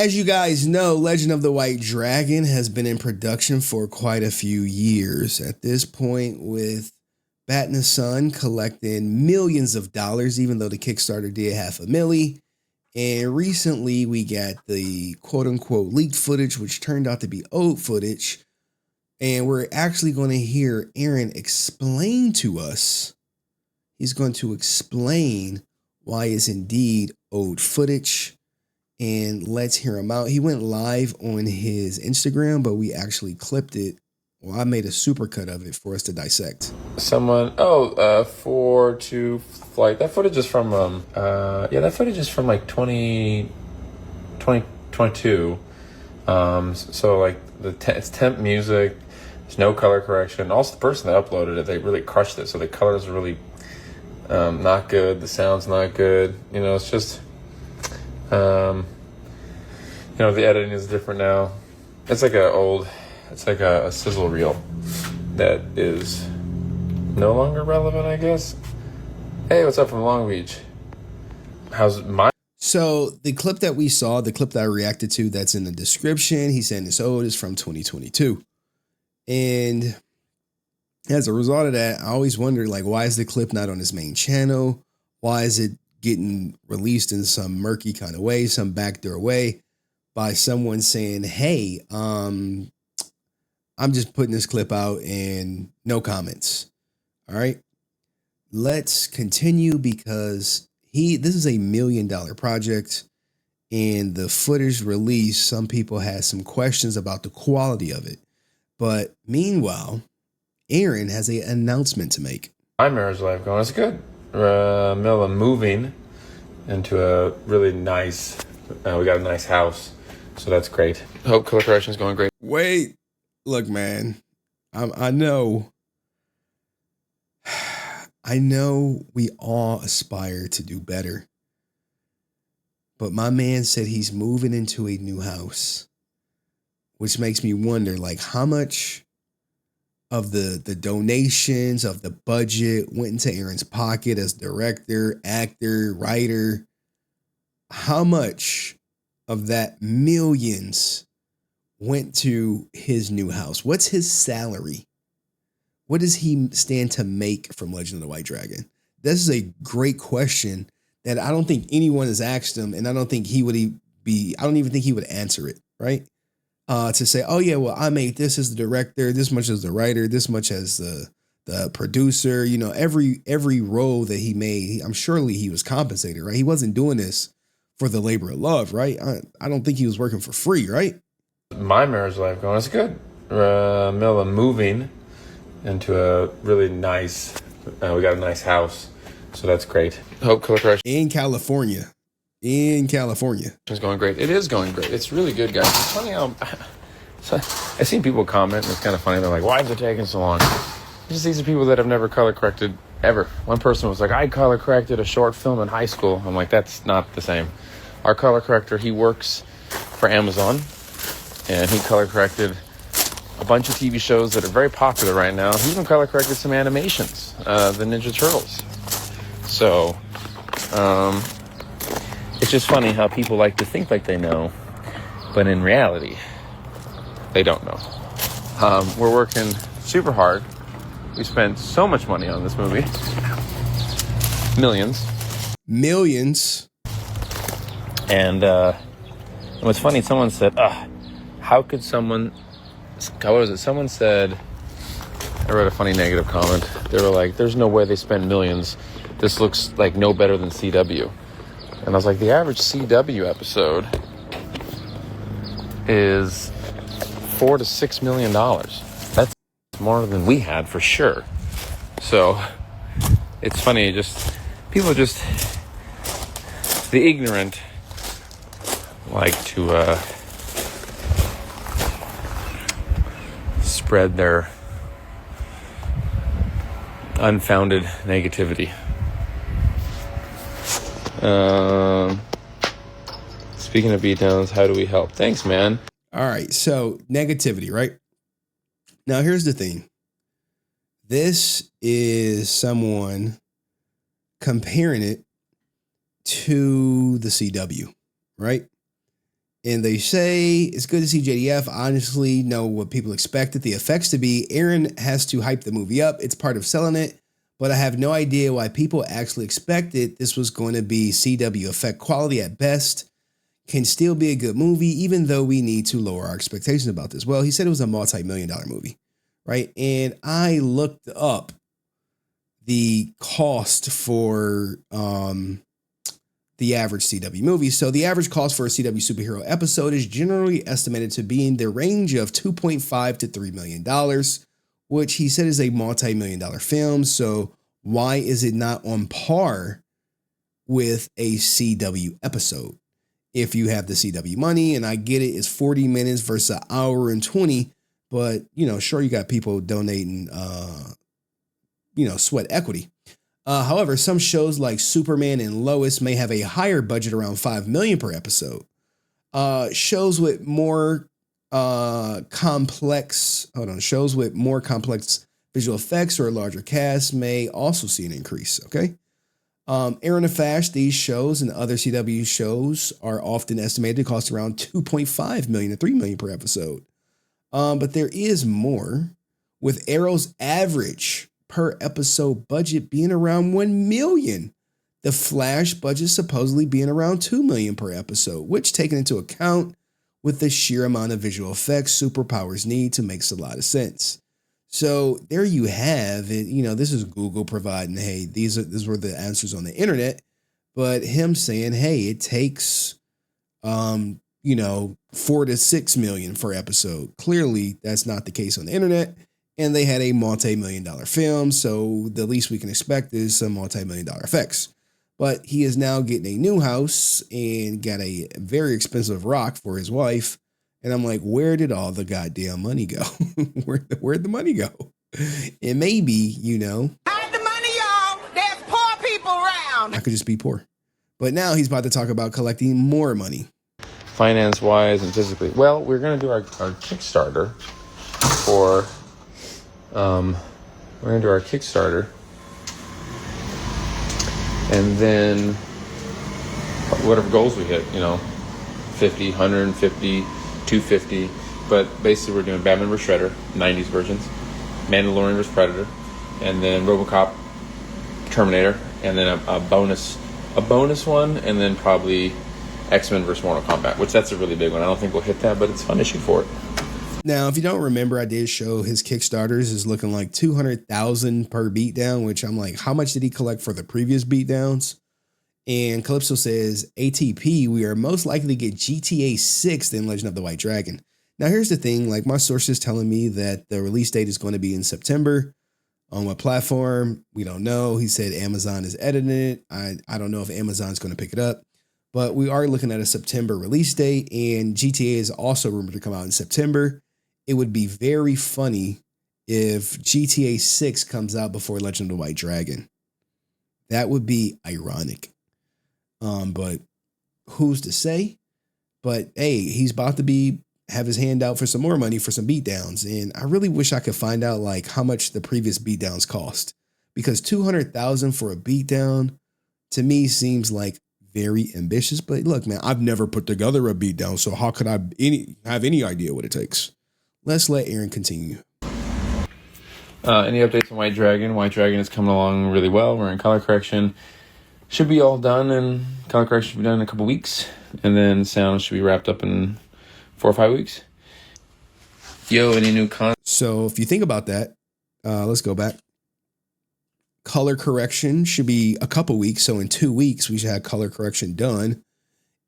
As you guys know, Legend of the White Dragon has been in production for quite a few years. At this point, with Bat and the Sun collecting millions of dollars, even though the Kickstarter did $500,000. And recently we got the quote unquote leaked footage, which turned out to be old footage. And we're actually going to hear Aaron explain to us. He's going to explain why it's indeed old footage. And let's hear him out. He went live on his Instagram, but we actually clipped it. Well, I made a supercut of it for us to dissect. Flight. That footage is from, that footage is from like 2022. So like it's temp music. There's no color correction. Also, the person that uploaded it, they really crushed it. So the colors are really not good. The sound's not good. You know, it's just, the editing is different now. It's like a sizzle reel that is no longer relevant, I guess. Hey, what's up from Long Beach? So the clip that we saw, the clip that I reacted to, that's in the description, he's saying it's old, is from 2022. And as a result of that, I always wondered, like, why is the clip not on his main channel? Why is it getting released in some murky kind of way, some backdoor way, by someone saying, hey, I'm just putting this clip out and no comments. All right. Let's continue, because this is a $1 million project, and the footage release, some people had some questions about the quality of it. But meanwhile, Aaron has an announcement to make. My marriage life going, it's good. Middle of moving into a really nice, we got a nice house, so that's great. Hope color correction is going great. Wait, look, man, I know we all aspire to do better, but my man said he's moving into a new house, which makes me wonder, like, how much of the donations of the budget went into Aaron's pocket as director, actor, writer. How much of that millions went to his new house? What's his salary? What does he stand to make from Legend of the White Dragon? This is a great question that I don't think anyone has asked him, and I don't think he would I don't even think he would answer it, right? To say, oh yeah, well, I made this as the director, this much as the writer, this much as the producer, every role that he made, I'm surely he was compensated, right? He wasn't doing this for the labor of love, right? I don't think he was working for free, right? My marriage life going, it's good. Middle of moving into a really nice, we got a nice house, so that's great. Hope color correction in California. It's going great. It is going great. It's really good, guys. It's funny how I've seen people comment, and it's kind of funny. They're like, why is it taking so long? Just these are people that have never color corrected ever. One person was like, I color corrected a short film in high school. I'm like, that's not the same. Our color corrector, he works for Amazon, and he color corrected a bunch of TV shows that are very popular right now. He even color corrected some animations, the Ninja Turtles. So, it's just funny how people like to think like they know, but in reality, they don't know. We're working super hard. We spent so much money on this movie. Millions. And what's funny, someone said, how could someone... What was it? Someone said... I read a funny negative comment. They were like, there's no way they spend millions. This looks like no better than CW. And I was like, the average CW episode is $4 to $6 million. That's more than we had for sure. So it's funny, the ignorant like to spread their unfounded negativity. Speaking of beatdowns, how do we help? Thanks, man. All right, so negativity, right? Now, here's the thing. This is someone comparing it to the CW, right? And they say, it's good to see JDF. Honestly, know what people expected the effects to be. Aaron has to hype the movie up. It's part of selling it. But I have no idea why people actually expected this was going to be CW effect quality at best. Can still be a good movie, even though we need to lower our expectations about this. Well, he said it was a multi-million-dollar movie, right? And I looked up the cost for the average CW movie. So the average cost for a CW superhero episode is generally estimated to be in the range of $2.5 to $3 million, which he said is a multi-million-dollar film. So why is it not on par with a CW episode? If you have the CW money, and I get it, it's 40 minutes versus an hour and 20, but sure, you got people donating, sweat equity. However, some shows like Superman and Lois may have a higher budget, around $5 million per episode. Shows with more complex visual effects or a larger cast may also see an increase. Okay. Aaron and Fash, these shows and other CW shows are often estimated to cost around $2.5 million to $3 million per episode. But there is more, with Arrow's average per episode budget being around $1 million. The Flash budget supposedly being around $2 million per episode, which, taken into account with the sheer amount of visual effects superpowers need, to makes a lot of sense. So there you have it. This is Google providing, hey, these were the answers on the internet, but him saying, hey, it takes, $4 to $6 million per episode. Clearly, that's not the case on the internet, and they had a multi-million-dollar film, so the least we can expect is some multi-million-dollar effects. But he is now getting a new house and got a very expensive rock for his wife. And I'm like, where did all the goddamn money go? Where'd the money go? And maybe, Hide the money, y'all. There's poor people around. I could just be poor. But now he's about to talk about collecting more money. Finance-wise and physically. Well, we're going to do our Kickstarter for... we're going to do our Kickstarter. And then whatever goals we hit, 50, 150... 250, but basically we're doing Batman vs. Shredder, 90s versions, Mandalorian vs. Predator, and then RoboCop, Terminator, and then a bonus one, and then probably X-Men vs. Mortal Kombat, which that's a really big one. I don't think we'll hit that, but it's fun to shoot for it. Now, if you don't remember, I did show his Kickstarters is looking like $200,000 per beatdown, which I'm like, how much did he collect for the previous beatdowns? And Calypso says, ATP, we are most likely to get GTA 6 than Legend of the White Dragon. Now, here's the thing. Like, my sources telling me that the release date is going to be in September. On what platform? We don't know. He said Amazon is editing it. I don't know if Amazon's going to pick it up. But we are looking at a September release date. And GTA is also rumored to come out in September. It would be very funny if GTA 6 comes out before Legend of the White Dragon. That would be ironic. But who's to say? But hey, he's about to have his hand out for some more money for some beatdowns. And I really wish I could find out like how much the previous beatdowns cost, because $200,000 for a beatdown to me seems like very ambitious. But look, man, I've never put together a beatdown, so how could I have any idea what it takes? Let's let Aaron continue. Any updates on White Dragon? White Dragon is coming along really well. We're in color correction. Should be all done, and color correction should be done in a couple weeks. And then sound should be wrapped up in 4 or 5 weeks. Yo, any new content? So if you think about that, let's go back. Color correction should be a couple weeks. So in 2 weeks, we should have color correction done.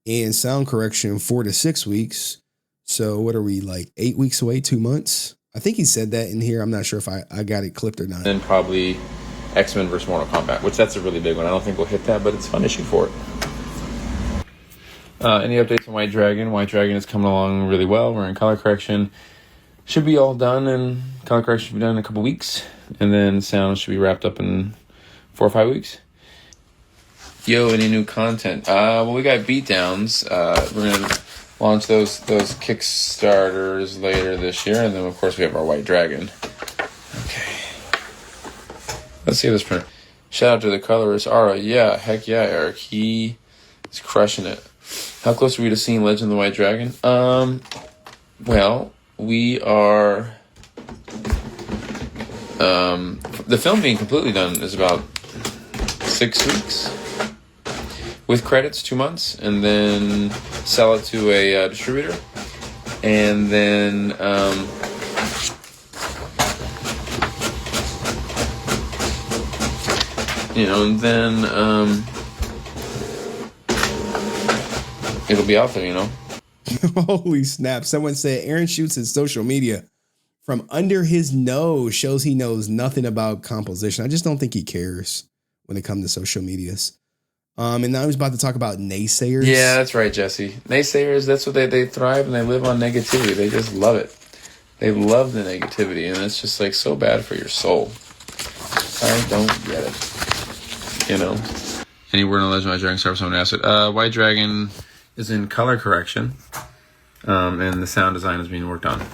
And sound correction 4 to 6 weeks. So what are we, like 8 weeks away, 2 months? I think he said that in here. I'm not sure if I got it clipped or not. And probably X-Men vs. Mortal Kombat, which that's a really big one. I don't think we'll hit that, but it's fun to shoot for it. Any updates on White Dragon? White Dragon is coming along really well. We're in color correction. Should be all done, and color correction should be done in a couple weeks. And then sound should be wrapped up in 4 or 5 weeks. Yo, any new content? Well, we got beatdowns. We're going to launch those Kickstarters later this year. And then, of course, we have our White Dragon. Okay. Let's see this print. Shout out to the colorist, Ara. Yeah, heck yeah, Eric. He is crushing it. How close are we to seeing Legend of the White Dragon? Well, we are. The film being completely done is about 6 weeks. With credits, 2 months, and then sell it to a distributor, and then it'll be out there, Holy snap. Someone said Aaron shoots his social media from under his nose, shows he knows nothing about composition. I just don't think he cares when it comes to social medias. And now he's about to talk about naysayers. Yeah, that's right, Jesse. Naysayers, that's what they thrive, and they live on negativity. They just love it. They love the negativity, and it's just like so bad for your soul. I don't get it. Any word on Legend of White Dragon? Sorry, someone asked it. White Dragon is in color correction, and the sound design is being worked on.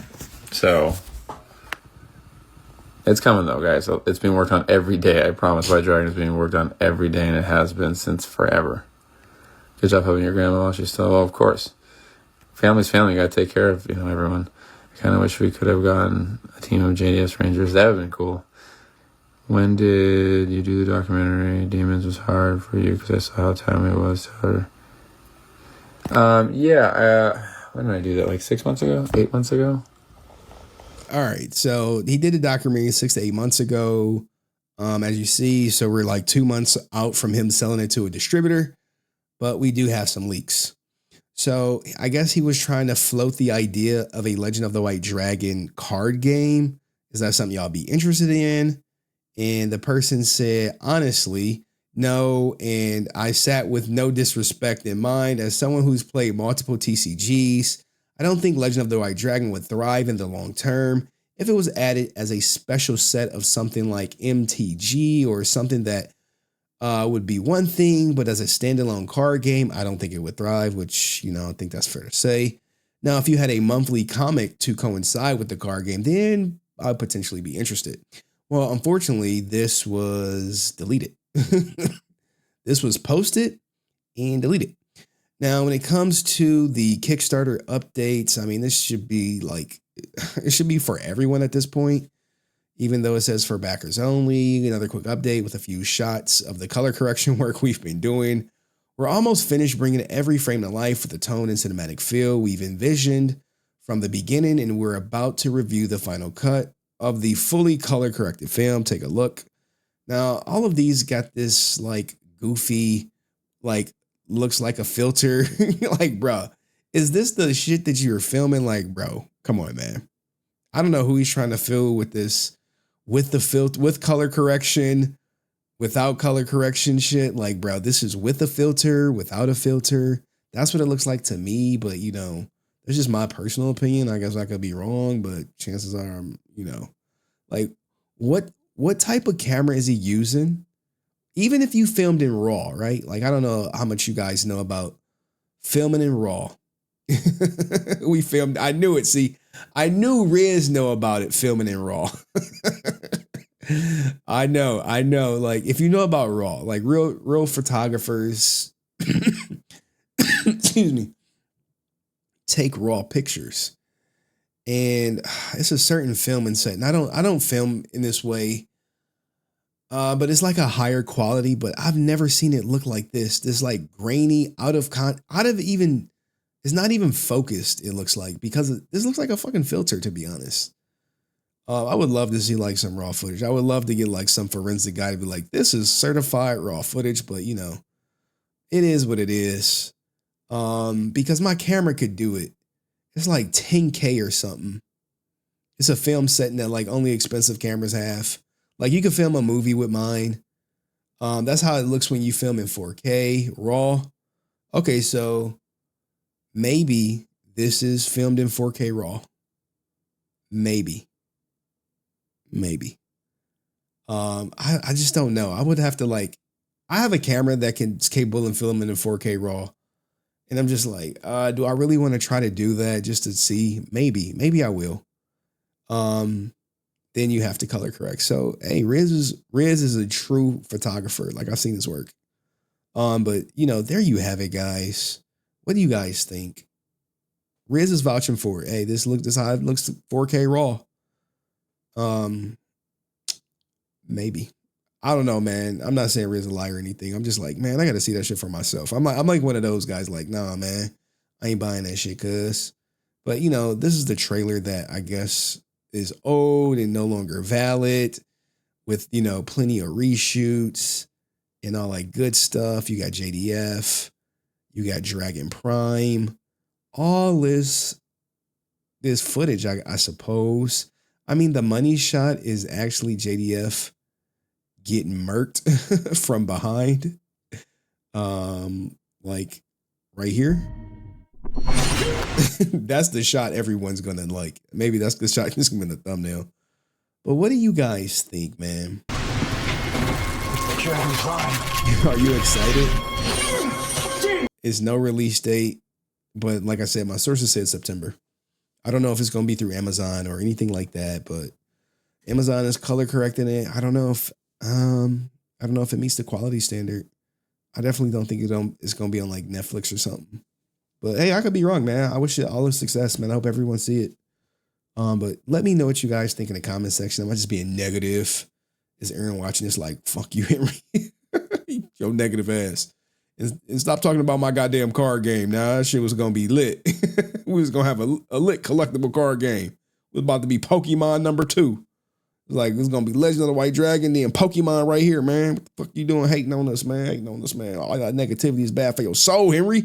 So it's coming though, guys. It's being worked on every day. I promise. White Dragon is being worked on every day, and it has been since forever. Good job helping your grandma while she's still. Well, of course. Family's family. You gotta take care of everyone. I kind of wish we could have gotten a team of JDS Rangers. That would have been cool. When did you do the documentary? Demons was hard for you because I saw how timely it was to her. When did I do that? Like 6 months ago? 8 months ago? All right. So he did a documentary 6 to 8 months ago. As you see, so we're like 2 months out from him selling it to a distributor, but we do have some leaks. So I guess he was trying to float the idea of a Legend of the White Dragon card game. Is that something y'all be interested in? And the person said, honestly, no. And I sat with no disrespect in mind. As someone who's played multiple TCGs, I don't think Legend of the White Dragon would thrive in the long term if it was added as a special set of something like MTG or something that would be one thing, but as a standalone card game, I don't think it would thrive, which, I think that's fair to say. Now, if you had a monthly comic to coincide with the card game, then I'd potentially be interested. Well, unfortunately, this was deleted. This was posted and deleted. Now, when it comes to the Kickstarter updates, I mean, this should be it should be for everyone at this point, even though it says for backers only. Another quick update with a few shots of the color correction work we've been doing. We're almost finished bringing every frame to life with the tone and cinematic feel we've envisioned from the beginning, and we're about to review the final cut of the fully color corrected film. Take a look. Now, all of these got this goofy, looks like a filter. Bro, is this the shit that you were filming? Bro, come on, man. I don't know who he's trying to fill with this, with the filter, with color correction, without color correction shit. Bro, this is with a filter, without a filter. That's what it looks like to me. But, it's just my personal opinion. I guess I could be wrong, but chances are, what type of camera is he using? Even if you filmed in RAW, right? I don't know how much you guys know about filming in RAW. We filmed, I knew it. See, I knew Riz know about it, filming in RAW. I know. If you know about RAW, real photographers, excuse me, take RAW pictures. And it's a certain filming set. And I don't film in this way. But it's a higher quality, but I've never seen it look like this. This grainy, it's not even focused, it looks like, because this looks like a fucking filter, to be honest. I would love to see some raw footage. I would love to get some forensic guy to be like, this is certified raw footage, but it is what it is. Because my camera could do it. It's 10K or something. It's a film setting that only expensive cameras have. You could film a movie with mine. That's how it looks when you film in 4K RAW. Okay, so maybe this is filmed in 4K RAW. Maybe. I just don't know. I would have to I have a camera that is capable of filming in 4K RAW. And I'm just do I really want to try to do that just to see? Maybe I will. Then you have to color correct. So, hey, Riz is a true photographer. I've seen his work. But there you have it, guys. What do you guys think? Riz is vouching for it. Hey, this how it looks 4K raw. Maybe. I don't know, man. I'm not saying Riz a liar or anything. I'm just like, man, I gotta see that shit for myself. I'm like one of those guys, like, nah, man, I ain't buying that shit, cuz. But you know, this is the trailer that I guess is old and no longer valid, with, you know, plenty of reshoots and all that good stuff. You got JDF, you got Dragon Prime, all this footage, I suppose. I mean, the money shot is actually JDF getting murked from behind. Like right here. That's the shot everyone's gonna like. Maybe that's the shot that's gonna be in the thumbnail. But what do you guys think, man? Are you excited? It's no release date, but like I said, my sources said September. I don't know if it's gonna be through Amazon or anything like that, but Amazon is color correcting it. I don't know if it meets the quality standard. I definitely don't think it's gonna be on like Netflix or something. But hey, I could be wrong, man. I wish it all the success, man. I hope everyone see it. But let me know what you guys think in the comment section. Am I just being negative? Is Aaron watching this like, fuck you, Henry? Your negative ass. And stop talking about my goddamn card game. Now that shit was gonna be lit. We was gonna have a lit collectible card game. It was about to be Pokemon number 2. It's like, it's gonna be Legend of the White Dragon, then Pokemon right here, man. What the fuck you doing hating on us, man? Hating on us, man. All that negativity is bad for your soul, Henry.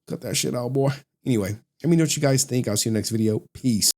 Cut that shit out, boy. Anyway, let me know what you guys think. I'll see you next video. Peace.